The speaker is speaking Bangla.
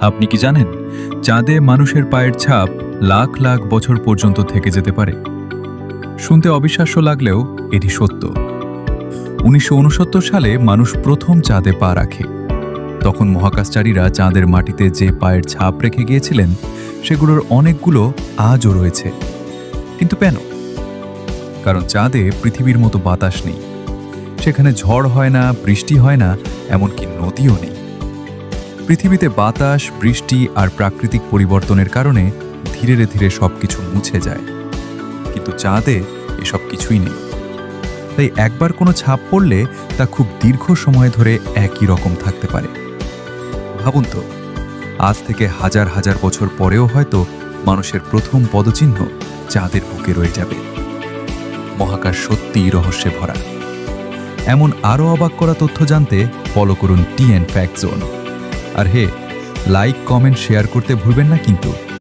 আপনি কি জানেন চাঁদে মানুষের পায়ের ছাপ লাখ লাখ বছর পর্যন্ত থেকে যেতে পারে? শুনতে অবিশ্বাস্য লাগলেও এটি সত্য। ১৯৬৯ সালে মানুষ প্রথম চাঁদে পা রাখে। তখন মহাকাশচারীরা চাঁদের মাটিতে যে পায়ের ছাপ রেখে গিয়েছিলেন সেগুলোর অনেকগুলো আজও রয়েছে। কিন্তু কেন? কারণ চাঁদে পৃথিবীর মতো বাতাস নেই, সেখানে ঝড় হয় না, বৃষ্টি হয় না, এমনকি নদীও নেই। পৃথিবীতে বাতাস, বৃষ্টি আর প্রাকৃতিক পরিবর্তনের কারণে ধীরে ধীরে সবকিছু মুছে যায়, কিন্তু চাঁদে এসব কিছুই নেই। তাই একবার কোনো ছাপ পড়লে তা খুব দীর্ঘ সময় ধরে একই রকম থাকতে পারে। ভাবুন তো, আজ থেকে হাজার হাজার বছর পরেও হয়তো মানুষের প্রথম পদচিহ্ন চাঁদের বুকে রয়ে যাবে। মহাকাশ সত্যিই রহস্যে ভরা। এমন আরও অবাক করা তথ্য জানতে ফলো করুন টিএন ফ্যাক্ট জোন। আর হে, লাইক, কমেন্ট, শেয়ার করতে ভুলবেন না কিন্তু।